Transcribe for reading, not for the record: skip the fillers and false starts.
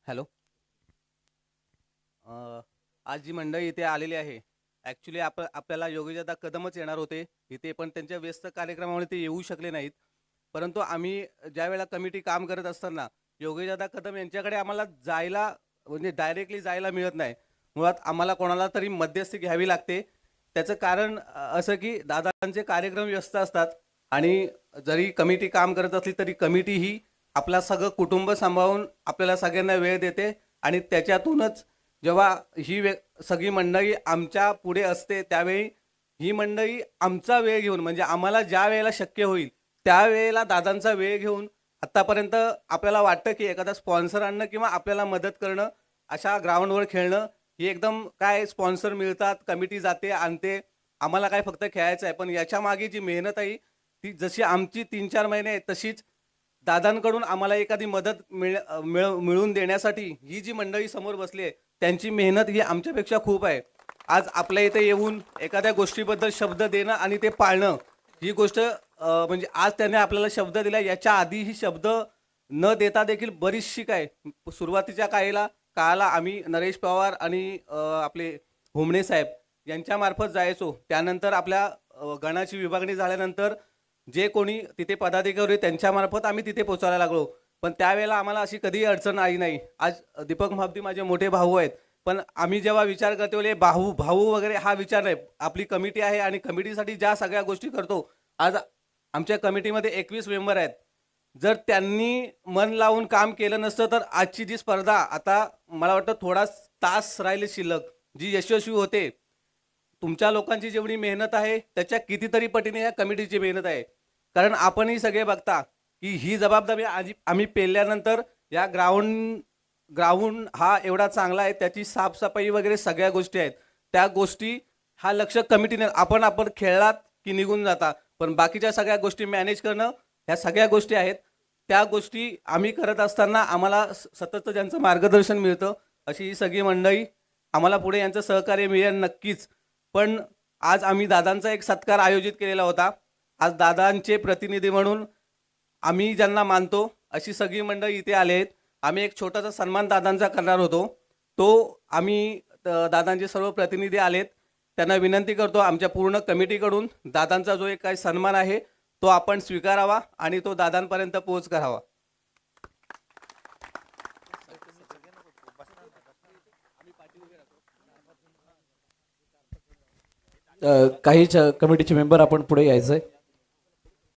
Hello. आज जी मंडळी इथे आलेली आहे, ॲक्च्युली आपल्याला योगीदादा कदमच येणार होते इथे, पण त्यांच्या व्यस्त कार्यक्रमामुळे ते येऊ शकले नाहीत. परंतु आम्ही ज्यावेळेला कमिटी काम करत असताना योगीदादा कदम यांच्याकडे आम्हाला जायला म्हणजे डायरेक्टली जायला मिळत नाही. मुळात आम्हाला कोणाला तरी मध्यस्थी घ्यावी लागते. त्याचं कारण असं की दादांचे कार्यक्रम व्यस्त असतात आणि जरी कमिटी काम करत असली तरी कमिटी ही आपला सगळं कुटुंब सांभाळून आपल्याला सगळ्यांना वेळ देते आणि त्याच्यातूनच जेव्हा सगळी मंडळी आमच्या पुढे असते त्यावेळी ही मंडळी आमचा वेळ घेऊन म्हणजे आम्हाला ज्या वेळेला शक्य होईल त्यावेळेला दादांचा वेळ घेऊन आत्तापर्यंत आपल्याला वाटतं की एखादा स्पॉन्सर आणणं किंवा आपल्याला मदत करणं अशा ग्राउंडवर खेळणं ही एकदम काय स्पॉन्सर मिळतात, कमिटी जाते आणते, आम्हाला काय फक्त खेळायचं आहे. पण याच्या मागे जी मेहनत आहे ती जशी आमची 3-4 महिने आहे तशीच दादांकडून आम्हाला एखादी मदत मिळवून देण्यासाठी ही जी मंडळी समोर बसली आहे त्यांची मेहनत ही आमच्यापेक्षा खूप आहे. आज आपल्या इथे येऊन एखाद्या गोष्टीबद्दल शब्द देणं आणि ते पाळणं ही गोष्ट म्हणजे आज त्याने आपल्याला शब्द दिला, याच्या आधी ही शब्द न देता देखील बरीचशी काय सुरुवातीच्या काळाला आम्ही नरेश पवार आणि आपले हुमणे साहेब यांच्यामार्फत जायचो. त्यानंतर आपल्या गणाची विभागणी झाल्यानंतर जे कोणी तिथे पदाधिकारी होते त्यांच्यामार्फत आम्ही तिथे पोहोचायला लागलो. पण त्यावेळेला आम्हाला अशी कधीही अडचण आली नाही. आज दीपक महाबदी माझे मोठे भाऊ आहेत, पण आम्ही जेव्हा विचार करतो भाऊ भाऊ वगैरे हा विचार नाही. आपली कमिटी आहे आणि कमिटीसाठी ज्या सगळ्या गोष्टी करतो. आज आमच्या कमिटीमध्ये 21 मेंबर आहेत. जर त्यांनी मन लावून काम केलं नसतं तर आजची जी स्पर्धा आता मला वाटतं थोडा तास राहिले शिल्लक जी यशस्वी होते, तुमच्या लोकांची जेवढी मेहनत आहे त्याच्या कितीतरी पटीने या कमिटीची मेहनत आहे. कारण आपणही सगळे बघता की ही जबाबदारी आम्ही पेलल्यानंतर या ग्राउंड हा एवढा चांगला आहे, त्याची साफसफाई वगैरे सगळ्या गोष्टी आहेत. त्या गोष्टी हा लक्ष कमिटीने आपण खेळलात की निघून जाता, पण बाकीच्या सगळ्या गोष्टी मॅनेज करणं ह्या सगळ्या गोष्टी आहेत. त्या गोष्टी आम्ही करत असताना आम्हाला सतत ज्यांचं मार्गदर्शन मिळतं अशी ही सगळी मंडळी आम्हाला पुढे यांचं सहकार्य मिळेल नक्कीच. पण आज आम्ही दादांचा एक सत्कार आयोजित केलेला होता. आज दादांचे प्रतिनिधी म्हणून आम्ही ज्यांना मानतो अशी सगळी मंडळी इथे आले आहेत. आम्ही एक छोटासा सन्मान दादांचा करणार होतो, तो आम्ही दादांचे सर्व प्रतिनिधी आलेत त्यांना विनंती करतो आमच्या पूर्ण कमिटीकडून दादांचा जो एक काही सन्मान आहे तो आपण स्वीकारावा आणि तो दादांपर्यंत पोहोच करावा. काही कमिटीचे मेंबर आपण पुढे यायचंय.